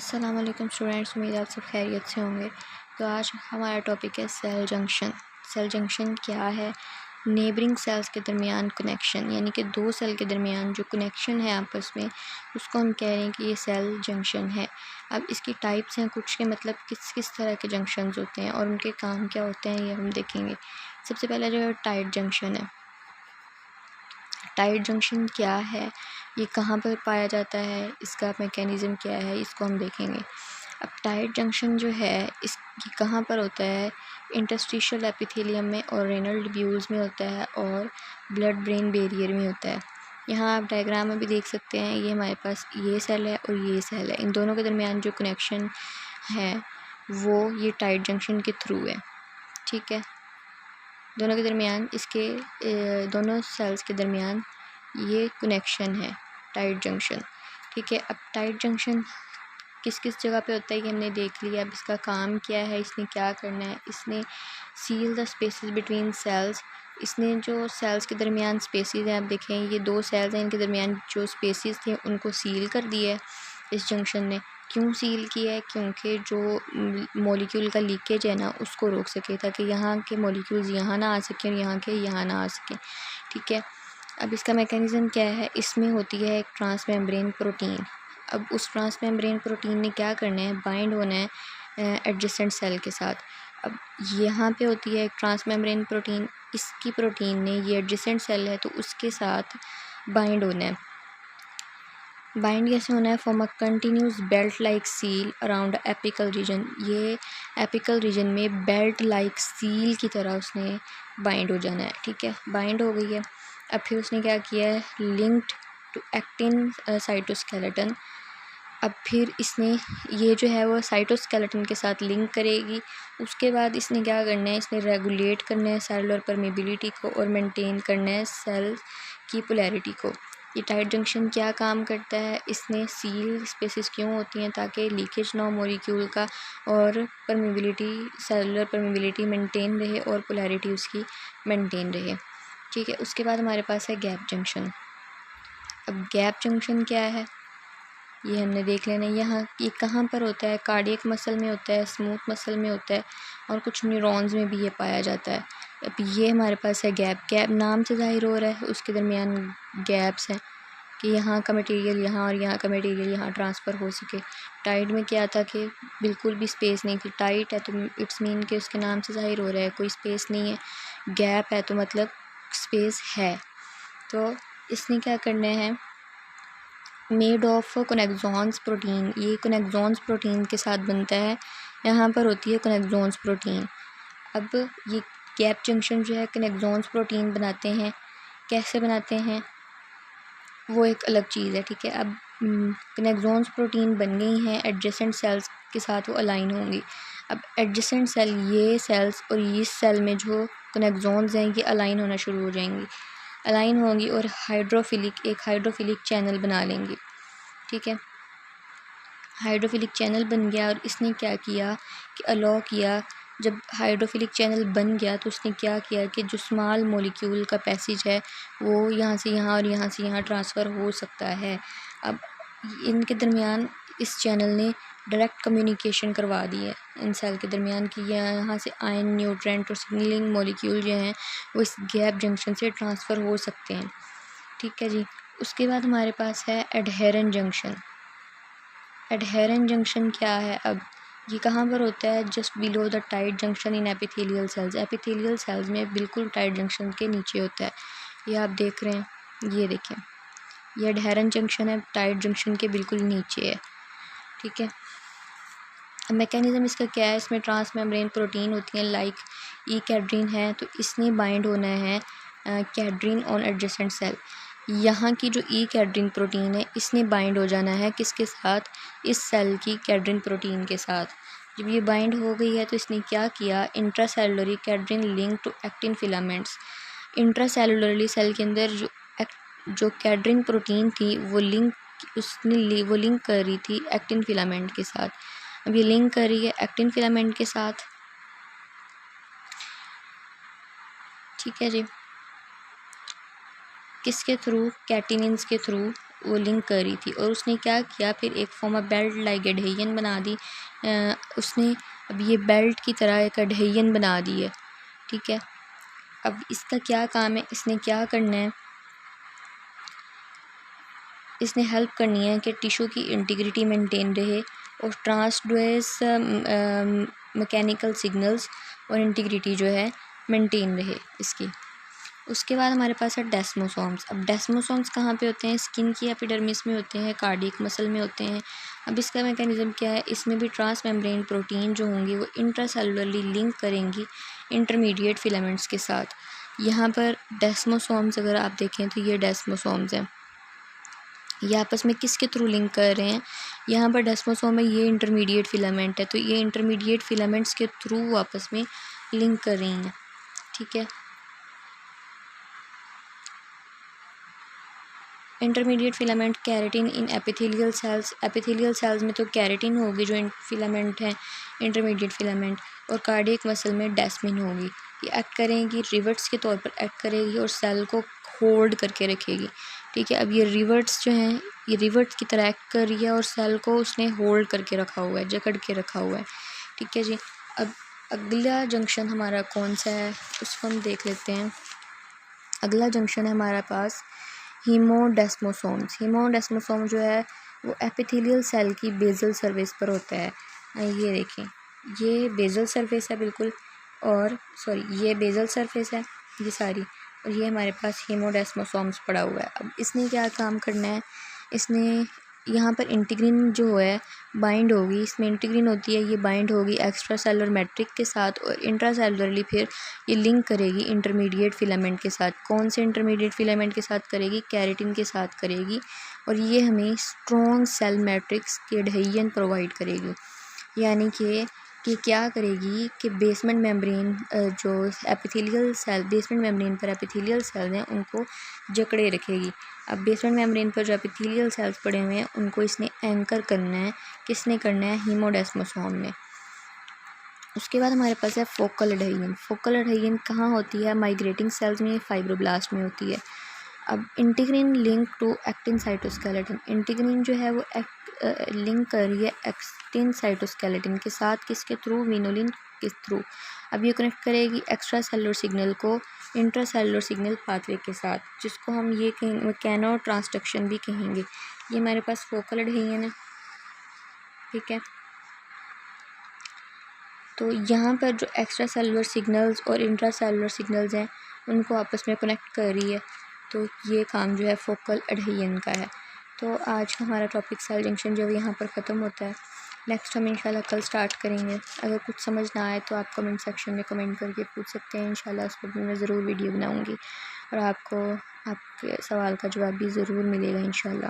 अस्सलाम वालेकुम स्टूडेंट्स, उम्मीद आप सब खैरियत से होंगे। तो आज हमारा टॉपिक है सेल जंक्शन। सेल जंक्शन क्या है? नेबरिंग सेल्स के दरमियान कनेक्शन, यानी कि दो सेल के दरमियान जो कनेक्शन है आपस में, उसको हम कह रहे हैं कि ये सेल जंक्शन है। अब इसकी टाइप्स हैं कुछ के, मतलब किस किस तरह के जंक्शंस होते हैं और उनके काम क्या होते हैं, ये हम देखेंगे। सबसे पहला जो है टाइट जंक्शन है। टाइट जंक्शन क्या है, ये कहाँ पर पाया जाता है, इसका मैकेनिज़्म क्या है, इसको हम देखेंगे। अब टाइट जंक्शन जो है इसकी कहाँ पर होता है? इंटरस्टिशियल एपिथेलियम में और रेनल ट्यूब्यूल्स में होता है और ब्लड ब्रेन बैरियर में होता है। यहाँ आप डायग्राम में भी देख सकते हैं, ये हमारे पास ये सेल है और ये सेल है। इन दोनों के दरमियान जो कनेक्शन है वो ये टाइट जंक्शन के थ्रू है। ठीक है, दोनों के दरमियान दोनों सेल्स के दरमियान ये कनेक्शन है, टाइट जंक्शन। ठीक है, अब टाइट जंक्शन किस किस जगह पे होता है ये हमने देख लिया। अब इसका काम क्या है, इसने क्या करना है? इसने seal the spaces between cells. इसने जो सेल्स के दरमियान स्पेसेस हैं, आप देखें ये दो सेल्स हैं, इनके दरमियान जो स्पेसेस थे उनको सील कर दिया है इस जंक्शन ने। क्यों सील किया है? क्योंकि जो मॉलिक्यूल का लीकेज है ना, उसको रोक सके, ताकि यहाँ के मॉलिक्यूल्स यहाँ ना आ सकें और यहाँ के यहाँ ना आ सकें। ठीक है, अब इसका मैकेनिज़्म क्या है? इसमें होती है एक ट्रांसमेम्ब्रेन प्रोटीन। अब उस ट्रांसमेम्ब्रेन प्रोटीन ने क्या करना है? बाइंड होना है एडजेसेंट सेल के साथ। अब यहाँ पे होती है एक ट्रांसमेम्ब्रेन प्रोटीन, इसकी प्रोटीन ने, ये एडजेसेंट सेल है तो उसके साथ बाइंड होना है। बाइंड कैसे होना है? Form a continuous belt like seal around apical region. ये एपिकल रीजन में बेल्ट लाइक सील की तरह उसने बाइंड हो जाना है। ठीक है, बाइंड हो गई है। अब फिर उसने क्या किया है? Linked to actin cytoskeleton. अब फिर इसने ये जो है वो साइटोस्केलेटन के साथ लिंक करेगी। उसके बाद इसने क्या करना है? इसने रेगुलेट करना है सेलुलर परमेबिलिटी को और मेंटेन करना है सेल की पोलैरिटी को। ये टाइट जंक्शन क्या काम करता है? इसने सील स्पेसेस क्यों होती हैं? ताकि लीकेज ना हो मॉलिक्यूल का और परमेबिलिटी, सेलुलर परमेबिलिटी मेंटेन रहे और पोलैरिटी उसकी मेंटेन रहे। ठीक है, उसके बाद हमारे पास है गैप जंक्शन। अब गैप जंक्शन क्या है ये हमने देख लेना है। यहाँ ये कहाँ पर होता है? कार्डियक मसल में होता है, स्मूथ मसल में होता है और कुछ न्यूरॉन्स में भी ये पाया जाता है। अब ये हमारे पास है गैप। गैप नाम से ज़ाहिर हो रहा है, उसके दरमियान गैप्स हैं कि यहाँ का मटेरियल यहाँ और यहाँ का मटेरियल यहाँ ट्रांसफ़र हो सके। टाइट में क्या था कि बिल्कुल भी स्पेस नहीं थी। टाइट है तो इट्स मीन कि उसके नाम से ज़ाहिर हो रहा है कोई स्पेस नहीं है। गैप है तो मतलब स्पेस है। तो इसने क्या करना है? Made of connexons protein. ये कोनेक्सॉन्स प्रोटीन के साथ बनता है। यहाँ पर होती है कोनेक्सॉन्स प्रोटीन। अब ये गैप जंक्शन जो है कोनेक्सॉन्स प्रोटीन बनाते हैं। कैसे बनाते हैं वो एक अलग चीज़ है। ठीक है, अब कोनेक्सॉन्स प्रोटीन बन गई हैं, एडजेसेंट सेल्स के साथ वो अलाइन होंगी। अब एडजेसेंट सेल, ये सेल्स और इस सेल में जो कोनेक्सॉन्स हैं ये अलाइन होना शुरू हो जाएंगी, अलाइन होंगी और एक हाइड्रोफिलिक चैनल बना लेंगी। ठीक है, हाइड्रोफिलिक चैनल बन गया और इसने क्या किया कि अलाउ किया। जब हाइड्रोफिलिक चैनल बन गया तो उसने क्या किया कि जो स्मॉल मॉलिक्यूल का पैसेज है वो यहाँ से यहाँ और यहाँ से यहाँ ट्रांसफ़र हो सकता है। अब इनके दरमियान इस चैनल ने डायरेक्ट कम्युनिकेशन करवा दी है इन सेल के दरमियान कि यहाँ से आयन, न्यूट्रेंट और सिग्नलिंग मॉलिक्यूल जो हैं वो इस गैप जंक्शन से ट्रांसफ़र हो सकते हैं। ठीक है जी, उसके बाद हमारे पास है एडहेरेंट जंक्शन। एडहेरेंट जंक्शन क्या है? अब ये कहाँ पर होता है? Just below the tight junction in epithelial cells. Epithelial cells में बिल्कुल टाइट जंक्शन के नीचे होता है। ये आप देख रहे हैं, ये देखें, ये एडहेरेंट जंक्शन है, टाइट जंक्शन के बिल्कुल नीचे है। ठीक है, अब मैकेनिज़्म इसका क्या है? इसमें ट्रांसमेम्ब्रेन प्रोटीन होती हैं लाइक ई कैड्रीन है, तो इसने बाइंड होना है कैड्रीन ऑन एडजेसेंट सेल। यहाँ की जो ई कैड्रीन प्रोटीन है इसने बाइंड हो जाना है किसके साथ? इस सेल की कैड्रीन प्रोटीन के साथ। जब ये बाइंड हो गई है तो इसने क्या किया? Intracellularly cadherin link to actin filaments. Intracellularly cell के अंदर जो कैड्रीन प्रोटीन थी वो लिंक कर रही थी एक्टिन फिलामेंट के साथ। अब ये लिंक कर रही है एक्टिन फिलामेंट के साथ। ठीक है जी, किसके थ्रू? कैटिनिन्स के थ्रू। वो लिंक कर रही थी, और उसने क्या किया, फिर एक form of belt like adhesion बना दी। उसने अब ये बेल्ट की तरह एक एडहेजन बना दी है, ठीक है। अब इसका क्या काम है, इसने क्या करना है, इसने हेल्प करनी है कि टिश्यू की इंटीग्रिटी मेंटेन रहे और ट्रांसड्यूस मैकेनिकल सिग्नल्स और इंटीग्रिटी जो है मेंटेन रहे इसकी। उसके बाद हमारे पास है डेस्मोसोम्स। अब डेस्मोसोम्स कहाँ पे होते हैं, स्किन की एपिडर्मिस में होते हैं, कार्डियक मसल में होते हैं। अब इसका मैकेनिज़्म क्या है, इसमें भी ट्रांस मेम्ब्रेन प्रोटीन जो होंगी वो इंट्रासेलुलरली लिंक करेंगी इंटरमीडिएट फिलामेंट्स के साथ। यहाँ पर डेस्मोसोम्स अगर आप देखें तो ये डेस्मोसोम्स हैं, ये आपस में किसके थ्रू लिंक कर रहे हैं, यहाँ पर डेस्मोसोम में ये इंटरमीडिएट फिलामेंट है, तो ये इंटरमीडिएट फिलामेंट्स के थ्रू आपस में लिंक कर रही हैं, ठीक है। इंटरमीडिएट फिलामेंट कैरेटिन इन एपिथेलियल सेल्स, एपिथेलियल सेल्स में तो कैरेटिन होगी जो फिलामेंट है इंटरमीडिएट फिलामेंट, और कार्डियक मसल में डेस्मिन होगी। ये एक्ट करेंगी, रिवर्ट्स के तौर पर एक्ट करेगी और सेल को होल्ड करके रखेगी, ठीक है। अब ये रिवर्ट्स जो हैं ये रिवर्ट्स की तरह एक्ट कर रही है और सेल को उसने होल्ड करके रखा हुआ है, जकड़ के रखा हुआ है, ठीक है जी। अब अगला जंक्शन हमारा कौन सा है उसको हम देख लेते हैं। अगला जंक्शन है हमारे पास हीमोडेस्मोसोम्स। हीमोडेस्मोसोम जो है वो एपिथेलियल सेल की बेसल सरफेस पर होता है। ये देखें, ये बेसल सरफेस है बिल्कुल, और ये बेसल सरफेस है ये सारी, और ये हमारे पास हीमोडेस्मोसोम्स पड़ा हुआ है। अब इसने क्या काम करना है, इसने यहाँ पर इंटीग्रिन जो है बाइंड होगी, इसमें इंटीग्रिन होती है, ये बाइंड होगी एक्स्ट्रा सेलुलर मैट्रिक्स के साथ और इंट्रासेलुलरली फिर ये लिंक करेगी इंटरमीडिएट फिलामेंट के साथ। कौन से इंटरमीडिएट फिलामेंट के साथ करेगी, कैरेटिन के साथ करेगी, और ये हमें स्ट्रॉन्ग सेल मैट्रिक्स की एडहेजन प्रोवाइड करेगी। यानी कि क्या करेगी कि बेसमेंट मेम्ब्रेन जो एपिथेलियल सेल, बेसमेंट मेम्ब्रेन पर एपिथेलियल सेल हैं उनको जकड़े रखेगी। अब बेसमेंट मेम्ब्रेन पर जो एपिथेलियल सेल्स पड़े हुए हैं उनको इसने एंकर करना है, किसने करना है, हीमोडेस्मोसोम ने। उसके बाद हमारे पास है फोकल एडहेजन। फोकल एडहेजन कहाँ होती है, माइग्रेटिंग सेल्स में, फाइब्रोब्लास्ट में होती है। अब integrin link to actin cytoskeleton, integrin जो है वो लिंक कर रही है एक्टिन साइटोस्केलेटन के साथ, किसके थ्रू, विनोलिन के थ्रू। अब ये कनेक्ट करेगी एक्स्ट्रा सेलुलर सिग्नल को इंट्रासेलुलर सिग्नल पाथवे के साथ, जिसको हम ये मैकेनो ट्रांसडक्शन भी कहेंगे। ये हमारे पास फोकल एडहेजन है, ठीक है। तो यहाँ पर जो एक्स्ट्रा सेलुलर सिग्नल्स और इंट्रासेलुलर सिग्नल्स हैं उनको आपस में कनेक्ट कर रही है, तो ये काम जो है फोकल एडहेजन का है। तो आज का हमारा टॉपिक सेल जंक्शन जो है यहाँ पर ख़त्म होता है। नेक्स्ट हम इंशाल्लाह कल स्टार्ट करेंगे। अगर कुछ समझ ना आए तो आप कमेंट सेक्शन में कमेंट करके पूछ सकते हैं, इंशाल्लाह उस पर मैं ज़रूर वीडियो बनाऊँगी और आपको आपके सवाल का जवाब भी ज़रूर मिलेगा इंशाल्लाह।